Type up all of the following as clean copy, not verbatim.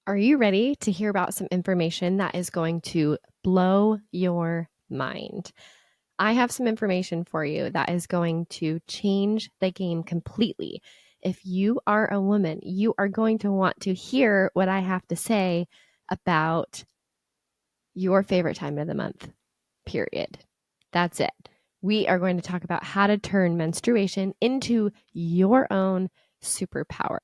Are you ready to hear about some information that is going to blow your mind? I have some information for you that is going to change the game completely. If you are a woman, you are going to want to hear what I have to say about your favorite time of the month, period. That's it. We are going to talk about how to turn menstruation into your own superpower.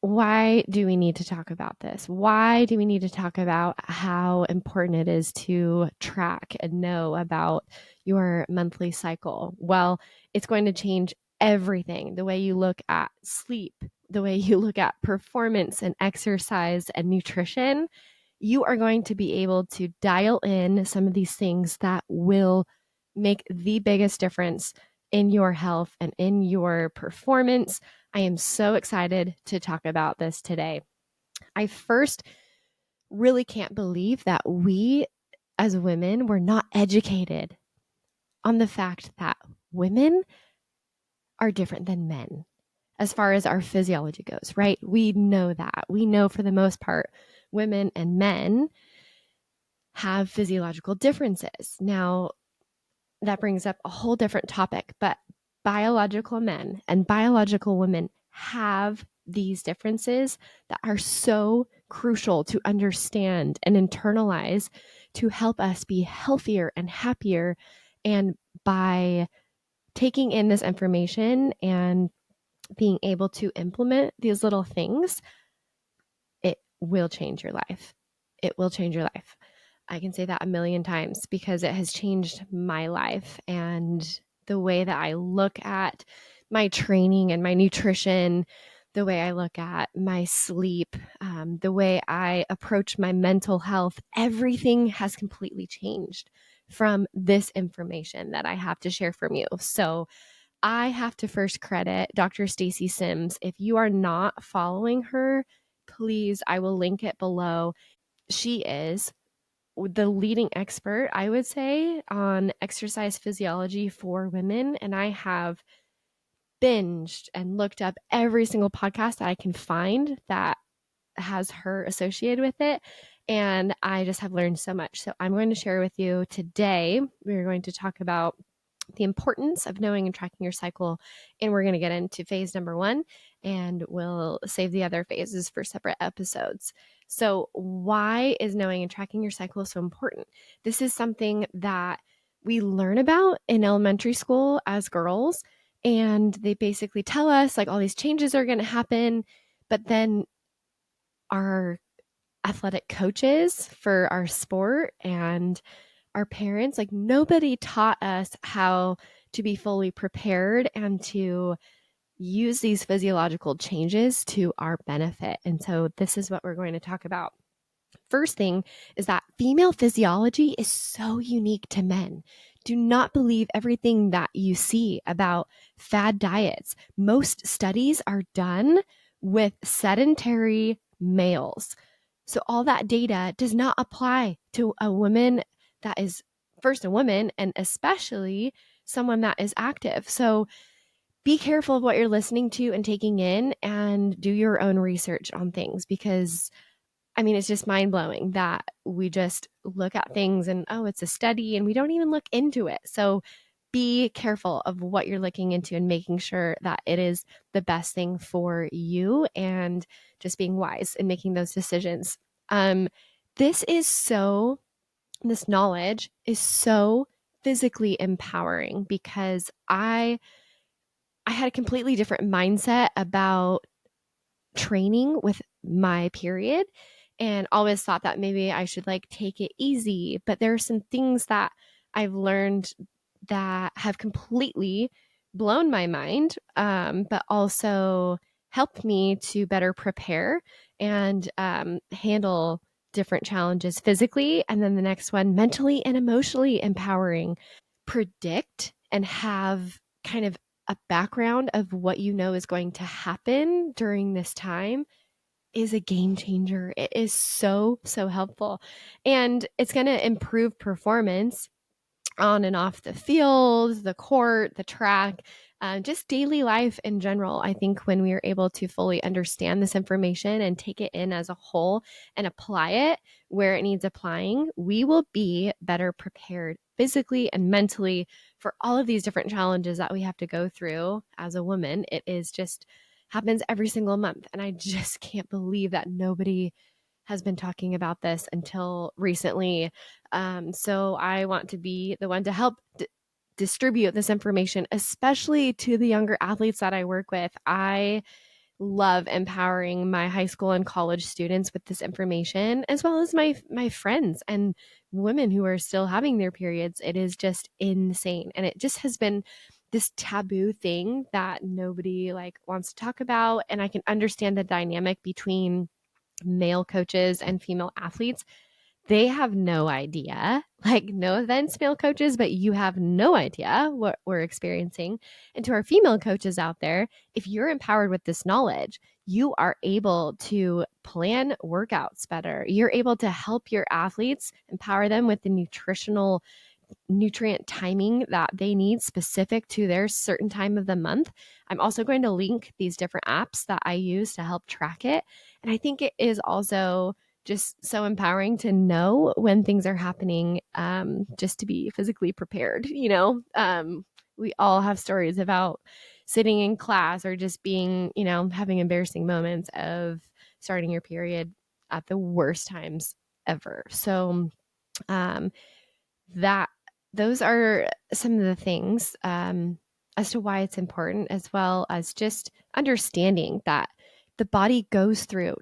Why do we need to talk about this? Why do we need to talk about how important it is to track and know about your monthly cycle? Well, it's going to change everything, the way you look at sleep, the way you look at performance and exercise and nutrition. You are going to be able to dial in some of these things that will make the biggest difference in your health and in your performance. I am so excited to talk about this today. I first really can't believe that we as women were not educated on the fact that women are different than men as far as our physiology goes, right? We know that. We know for the most part, women and men have physiological differences. Now, that brings up a whole different topic, but biological men and biological women have these differences that are so crucial to understand and internalize to help us be healthier and happier. And by taking in this information and being able to implement these little things, it will change your life. It will change your life. I can say that a million times because it has changed my life and the way that I look at my training and my nutrition, the way I look at my sleep, the way I approach my mental health. Everything has completely changed from this information that I have to share from you. So I have to first credit Dr. Stacy Sims. If you are not following her, please, I will link it below. She is the leading expert, I would say, on exercise physiology for women. And I have binged and looked up every single podcast that I can find that has her associated with it. And I just have learned so much. So I'm going to share with you today. We're going to talk about the importance of knowing and tracking your cycle. And we're going to get into phase number 1, and we'll save the other phases for separate episodes. So why is knowing and tracking your cycle so important? This is something that we learn about in elementary school as girls, and they basically tell us like all these changes are going to happen, but then our athletic coaches for our sport and our parents, like nobody taught us how to be fully prepared and to use these physiological changes to our benefit. And so this is what we're going to talk about. First thing is that female physiology is so unique to men. Do not believe everything that you see about fad diets. Most studies are done with sedentary males. So all that data does not apply to a woman that is first a woman and especially someone that is active. So be careful of what you're listening to and taking in and do your own research on things because it's just mind blowing that we just look at things and, oh, it's a study and we don't even look into it. So be careful of what you're looking into and making sure that it is the best thing for you and just being wise in making those decisions. This knowledge is so physically empowering because I had a completely different mindset about training with my period and always thought that maybe I should like take it easy. But there are some things that I've learned that have completely blown my mind, but also helped me to better prepare and handle different challenges physically. And then the next one, mentally and emotionally empowering. Predict and have kind of a background of what you know is going to happen during this time is a game changer. It is so, so helpful. And it's going to improve performance on and off the field, the court, the track. just daily life in general. I think when we are able to fully understand this information and take it in as a whole and apply it where it needs applying, we will be better prepared physically and mentally for all of these different challenges that we have to go through as a woman. It is just happens every single month. And I just can't believe that nobody has been talking about this until recently. So I want to be the one to help distribute this information, especially to the younger athletes that I work with. I love empowering my high school and college students with this information, as well as my friends and women who are still having their periods. It is just insane, and it just has been this taboo thing that nobody like wants to talk about. And I can understand the dynamic between male coaches and female athletes. They have no idea. Like, no offense, male coaches, but you have no idea what we're experiencing. And to our female coaches out there, if you're empowered with this knowledge, you are able to plan workouts better. You're able to help your athletes, empower them with the nutrient timing that they need specific to their certain time of the month. I'm also going to link these different apps that I use to help track it. And I think it is also just so empowering to know when things are happening, just to be physically prepared. We all have stories about sitting in class or just being, having embarrassing moments of starting your period at the worst times ever. So, that those are some of the things, as to why it's important, as well as just understanding that the body goes through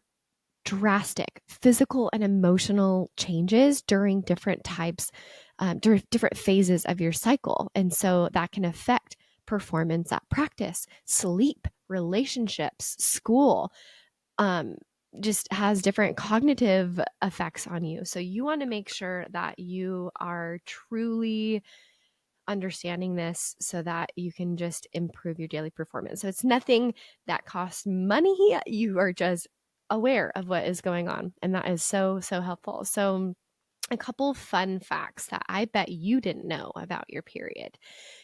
drastic physical and emotional changes during different types, during different phases of your cycle. And so that can affect performance at practice, sleep, relationships, school, um, just has different cognitive effects on you. So you want to make sure that you are truly understanding this so that you can just improve your daily performance. So it's nothing that costs money. You are just aware of what is going on. And that is so, so helpful. So a couple fun facts that I bet you didn't know about your period.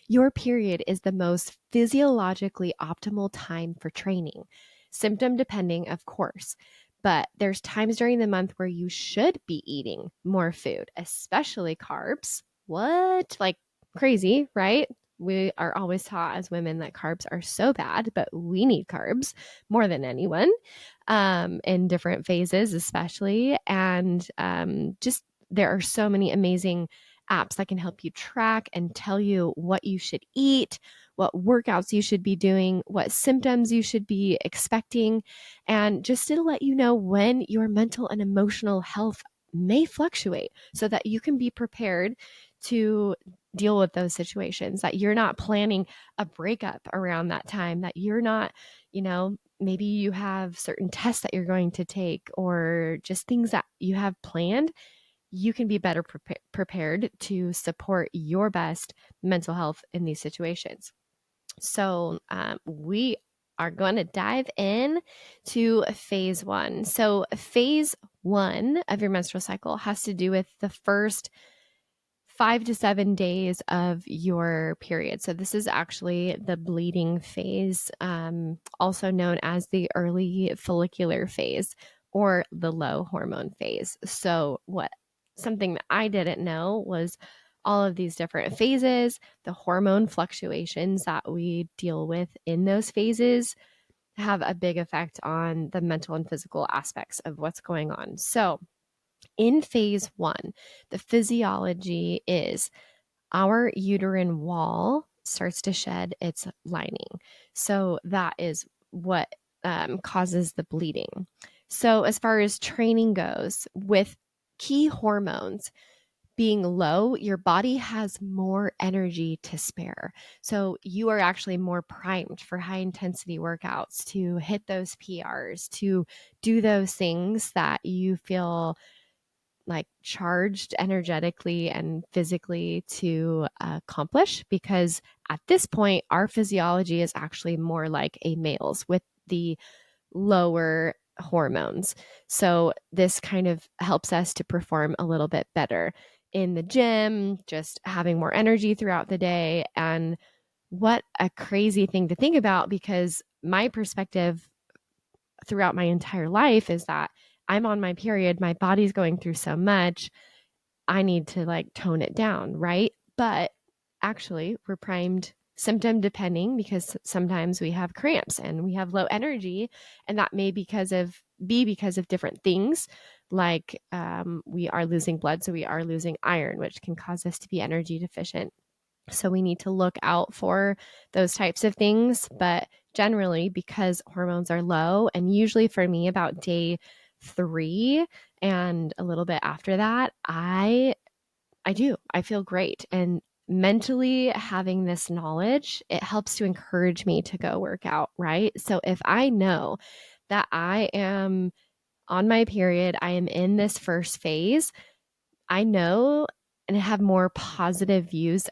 Your period is the most physiologically optimal time for training, symptom depending, of course. But there's times during the month where you should be eating more food, especially carbs. What? Like crazy, right? We are always taught as women that carbs are so bad, but we need carbs more than anyone, in different phases, especially. And just there are so many amazing apps that can help you track and tell you what you should eat, what workouts you should be doing, what symptoms you should be expecting, and just to let you know when your mental and emotional health may fluctuate so that you can be prepared to deal with those situations, that you're not planning a breakup around that time, that you're not, maybe you have certain tests that you're going to take or just things that you have planned. You can be better prepared to support your best mental health in these situations. So we are going to dive in to phase one. So phase one of your menstrual cycle has to do with the first 5 to 7 days of your period. So this is actually the bleeding phase, also known as the early follicular phase or the low hormone phase. So something that I didn't know was all of these different phases, the hormone fluctuations that we deal with in those phases have a big effect on the mental and physical aspects of what's going on. So in phase one, the physiology is our uterine wall starts to shed its lining. So that is what causes the bleeding. So, as far as training goes, with key hormones being low, your body has more energy to spare. So, you are actually more primed for high intensity workouts to hit those PRs, to do those things that you feel like charged energetically and physically to accomplish, because at this point our physiology is actually more like a male's with the lower hormones. So this kind of helps us to perform a little bit better in the gym, just having more energy throughout the day, and what a crazy thing to think about, because my perspective throughout my entire life is that I'm on my period, my body's going through so much, I need to like tone it down, right? But actually, we're primed symptom depending, because sometimes we have cramps and we have low energy, and that may be because of different things, like we are losing blood, so we are losing iron, which can cause us to be energy deficient. So we need to look out for those types of things. But generally, because hormones are low, and usually for me about day 3 and a little bit after that, I feel great. And mentally having this knowledge, it helps to encourage me to go work out, right? So if I know that I am on my period, I am in this first phase, I know and have more positive views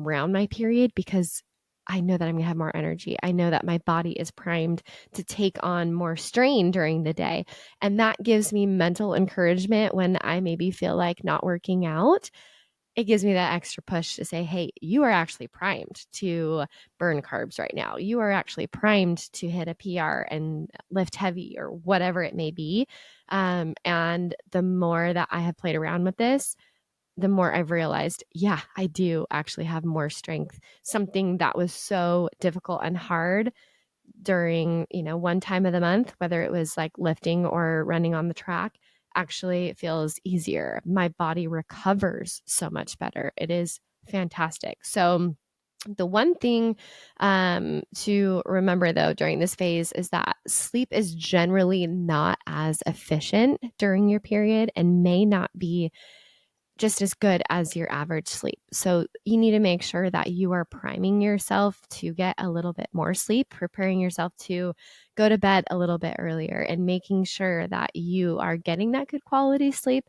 around my period, because I know that I'm going to have more energy. I know that my body is primed to take on more strain during the day. And that gives me mental encouragement when I maybe feel like not working out. It gives me that extra push to say, hey, you are actually primed to burn carbs right now. You are actually primed to hit a PR and lift heavy or whatever it may be. And the more that I have played around with this, the more I've realized, yeah, I do actually have more strength. Something that was so difficult and hard during, one time of the month, whether it was like lifting or running on the track, actually feels easier. My body recovers so much better. It is fantastic. So, the one thing to remember though during this phase is that sleep is generally not as efficient during your period and may not be just as good as your average sleep. So you need to make sure that you are priming yourself to get a little bit more sleep, preparing yourself to go to bed a little bit earlier, and making sure that you are getting that good quality sleep.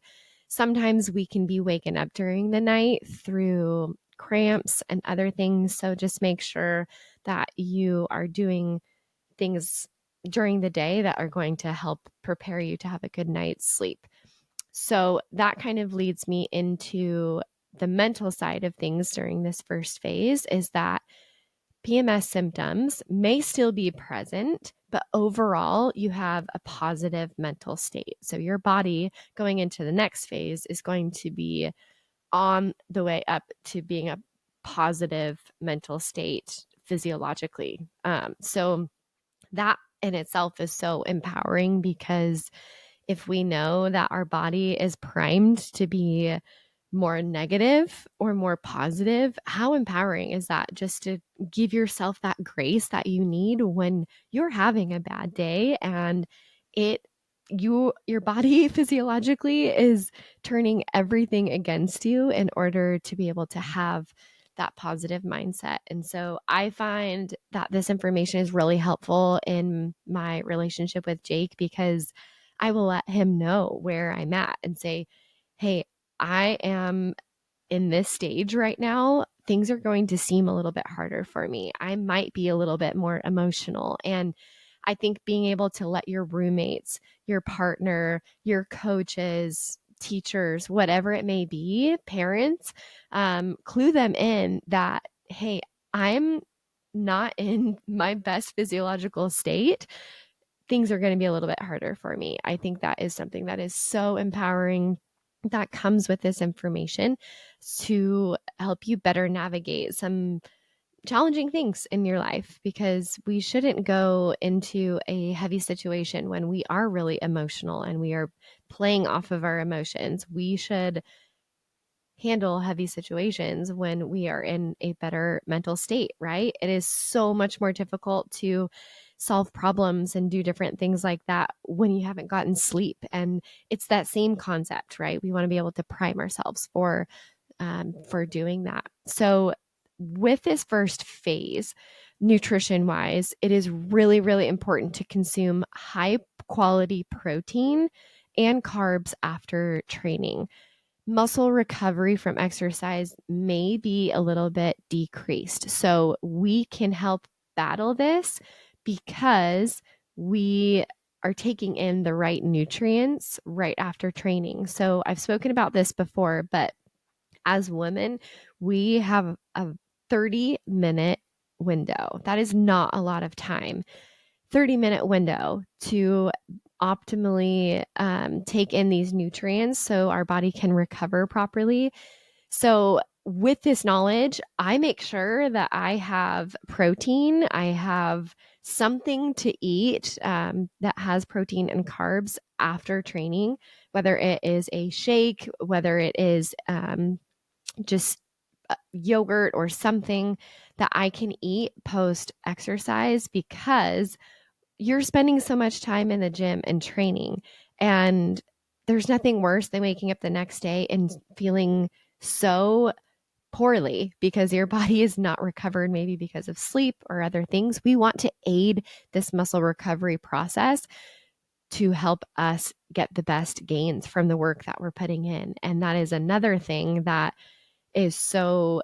Sometimes we can be waking up during the night through cramps and other things. So just make sure that you are doing things during the day that are going to help prepare you to have a good night's sleep. So that kind of leads me into the mental side of things during this first phase, is that PMS symptoms may still be present, but overall, you have a positive mental state. So your body going into the next phase is going to be on the way up to being a positive mental state physiologically. So that in itself is so empowering, because if we know that our body is primed to be more negative or more positive, how empowering is that, just to give yourself that grace that you need when you're having a bad day, and it your body physiologically is turning everything against you in order to be able to have that positive mindset. And so I find that this information is really helpful in my relationship with Jake, because I will let him know where I'm at and say, hey, I am in this stage right now. Things are going to seem a little bit harder for me. I might be a little bit more emotional. And I think being able to let your roommates, your partner, your coaches, teachers, whatever it may be, parents, clue them in that, hey, I'm not in my best physiological state. Things are going to be a little bit harder for me. I think that is something that is so empowering, that comes with this information, to help you better navigate some challenging things in your life, because we shouldn't go into a heavy situation when we are really emotional and we are playing off of our emotions. We should handle heavy situations when we are in a better mental state, right? It is so much more difficult to solve problems and do different things like that when you haven't gotten sleep. And it's that same concept, right? We want to be able to prime ourselves for doing that. So with this first phase, nutrition wise, it is really, really important to consume high quality protein and carbs after training. Muscle recovery from exercise may be a little bit decreased. So we can help battle this because we are taking in the right nutrients right after training. So I've spoken about this before, but as women, we have a 30-minute window. That is not a lot of time. 30-minute window to optimally take in these nutrients so our body can recover properly. So, with this knowledge, I make sure that I have protein, I have something to eat that has protein and carbs after training, whether it is a shake, whether it is just yogurt or something that I can eat post exercise, because you're spending so much time in the gym and training. And there's nothing worse than waking up the next day and feeling so poorly because your body is not recovered, maybe because of sleep or other things. We want to aid this muscle recovery process to help us get the best gains from the work that we're putting in. And that is another thing that is so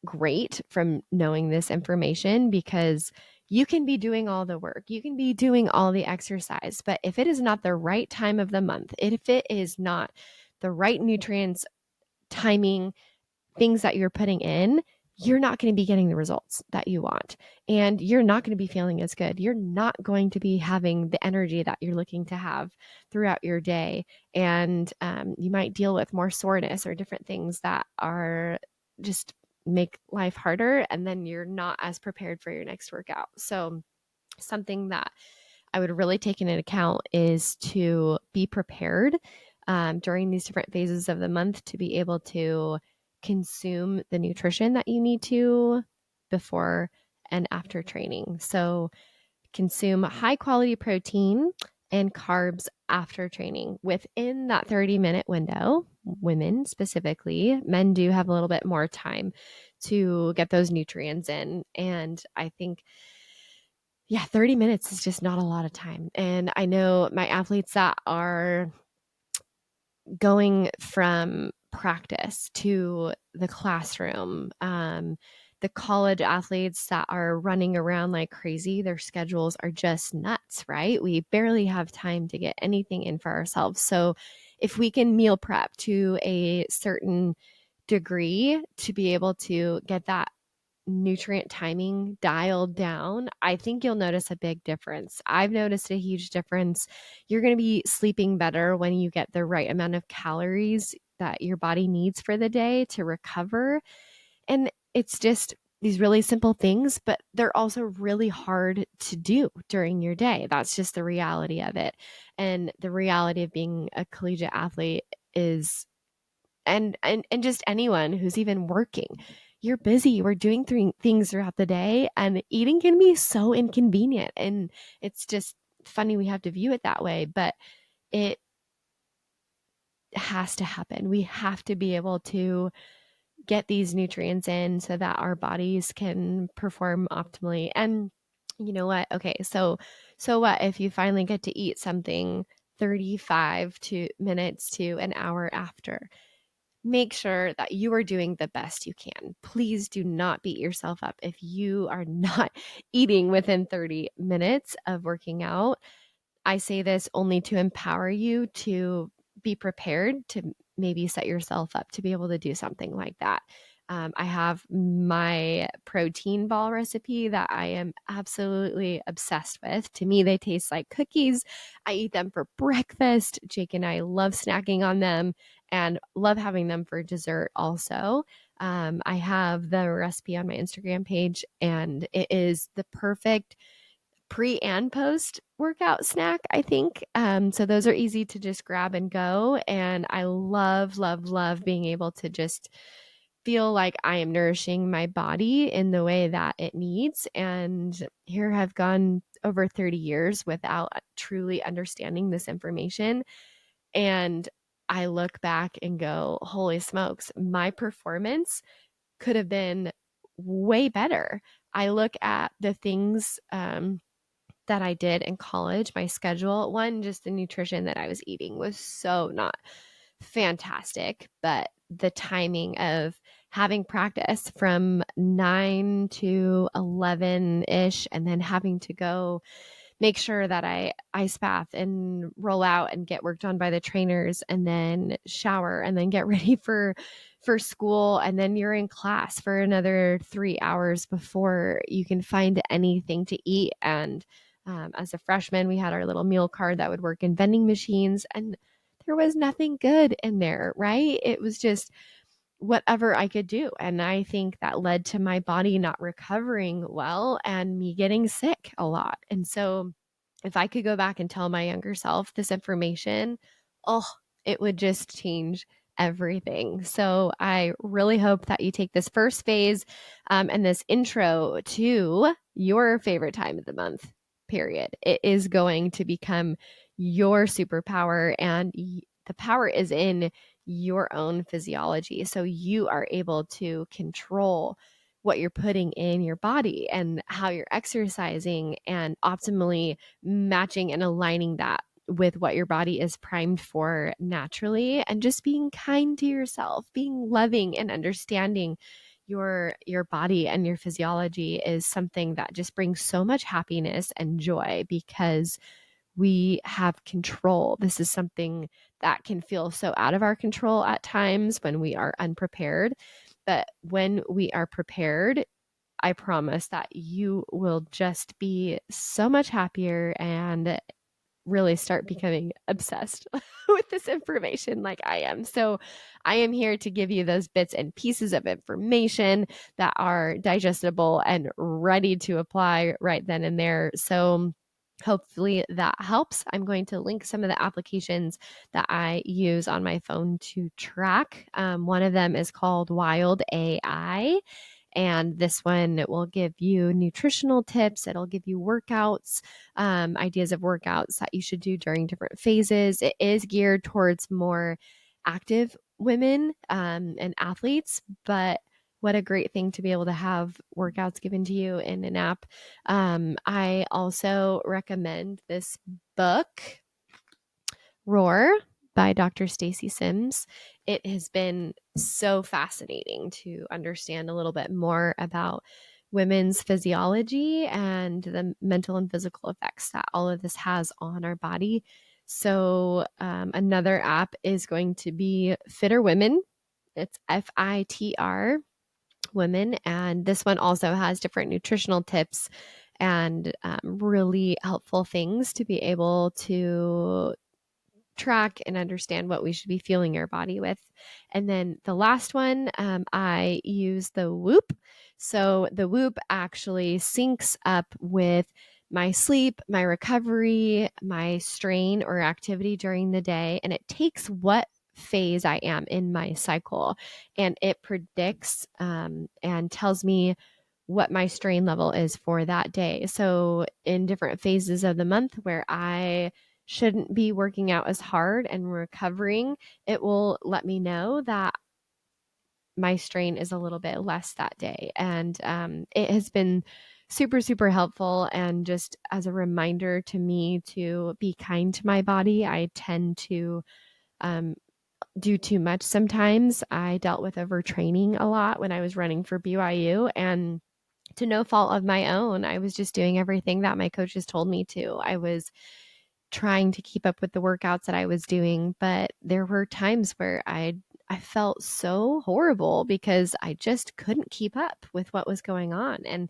great from knowing this information, because you can be doing all the work, you can be doing all the exercise, but if it is not the right time of the month, if it is not the right nutrients, timing, things that you're putting in, you're not going to be getting the results that you want. And you're not going to be feeling as good. You're not going to be having the energy that you're looking to have throughout your day. And you might deal with more soreness or different things that are just make life harder. And then you're not as prepared for your next workout. So, something that I would really take into account is to be prepared during these different phases of the month to be able to consume the nutrition that you need to before and after training. So, consume high quality protein and carbs after training within that 30-minute window. Women specifically, men do have a little bit more time to get those nutrients in. And I think 30 minutes is just not a lot of time. And I know my athletes that are going from practice to the classroom, the college athletes that are running around like crazy, their schedules are just nuts, right? We barely have time to get anything in for ourselves. So if we can meal prep to a certain degree to be able to get that nutrient timing dialed down, I think you'll notice a big difference. I've noticed a huge difference. You're going to be sleeping better when you get the right amount of calories that your body needs for the day to recover. And it's just these really simple things, but they're also really hard to do during your day. That's just the reality of it. And the reality of being a collegiate athlete is and just anyone who's even working, you're busy, we're doing things throughout the day, and eating can be so inconvenient. And it's just funny we have to view it that way, but it has to happen. We have to be able to get these nutrients in so that our bodies can perform optimally. And you know what? Okay, so what if you finally get to eat something 35 to minutes to an hour after? Make sure that you are doing the best you can. Please do not beat yourself up if you are not eating within 30 minutes of working out. I say this only to empower you to be prepared to maybe set yourself up to be able to do something like that. I have my protein ball recipe that I am absolutely obsessed with. To me, they taste like cookies. I eat them for breakfast. Jake and I love snacking on them and love having them for dessert also. I have the recipe on my Instagram page, and it is the perfect pre and post workout snack, I think. So those are easy to just grab and go. And I love, love, love being able to just feel like I am nourishing my body in the way that it needs. And here I've gone over 30 years without truly understanding this information. And I look back and go, holy smokes, my performance could have been way better. I look at the things that I did in college, my schedule. One, just the nutrition that I was eating was so not fantastic, but the timing of having practice from 9 to 11 ish, and then having to go make sure that I ice bath and roll out and get worked on by the trainers, and then shower and then get ready for for school, and then you're in class for another 3 hours before you can find anything to eat. And as a freshman, we had our little meal card that would work in vending machines, and there was nothing good in there, right? It was just whatever I could do. And I think that led to my body not recovering well and me getting sick a lot. And so, if I could go back and tell my younger self this information, oh, it would just change everything. So I really hope that you take this first phase and this intro to your favorite time of the month, period. It is going to become your superpower, and the power is in your own physiology. So you are able to control what you're putting in your body and how you're exercising, and optimally matching and aligning that with what your body is primed for naturally, and just being kind to yourself, being loving and understanding your body and your physiology is something that just brings so much happiness and joy, because we have control. This is something that can feel so out of our control at times when we are unprepared. But when we are prepared, I promise that you will just be so much happier and really start becoming obsessed with this information like I am. So, I am here to give you those bits and pieces of information that are digestible and ready to apply right then and there. So, hopefully that helps. I'm going to link some of the applications that I use on my phone to track. One of them is called Wild AI. And this one will give you nutritional tips. It'll give you workouts, ideas of workouts that you should do during different phases. It is geared towards more active women and athletes, but what a great thing to be able to have workouts given to you in an app. I also recommend this book, Roar by Dr. Stacy Sims. It has been so fascinating to understand a little bit more about women's physiology and the mental and physical effects that all of this has on our body. So, another app is going to be FitR Women. It's FITR Women. And this one also has different nutritional tips and really helpful things to be able to track and understand what we should be fueling our body with. And then the last one, I use the Whoop. So the Whoop actually syncs up with my sleep, my recovery, my strain or activity during the day, and it takes what phase I am in my cycle, and it predicts and tells me what my strain level is for that day. So in different phases of the month where I shouldn't be working out as hard and recovering, it will let me know that my strain is a little bit less that day. And it has been super, super helpful. And just as a reminder to me to be kind to my body, I tend to um, do too much sometimes. I dealt with overtraining a lot when I was running for BYU, and to no fault of my own, I was just doing everything that my coaches told me to. I was trying to keep up with the workouts that I was doing, but there were times where I felt so horrible because I just couldn't keep up with what was going on, and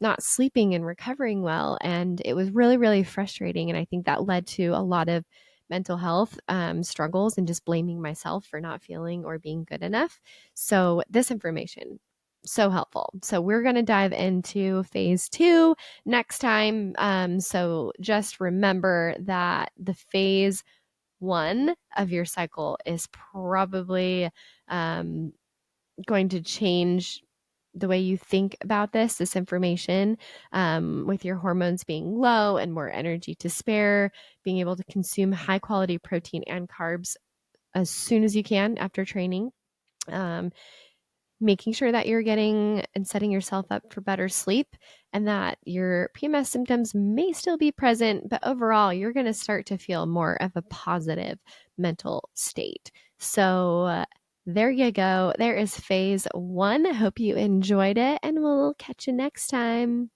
not sleeping and recovering well. And it was really, really frustrating. And I think that led to a lot of mental health struggles and just blaming myself for not feeling or being good enough. So, this information, so helpful. So, we're going to dive into phase two next time. So, just remember that the phase one of your cycle is probably going to change the way you think about this information, with your hormones being low and more energy to spare, being able to consume high quality protein and carbs as soon as you can after training, um, making sure that you're getting and setting yourself up for better sleep, and that your PMS symptoms may still be present, but overall, you're going to start to feel more of a positive mental state. So, there you go. There is phase one. Hope you enjoyed it, and we'll catch you next time.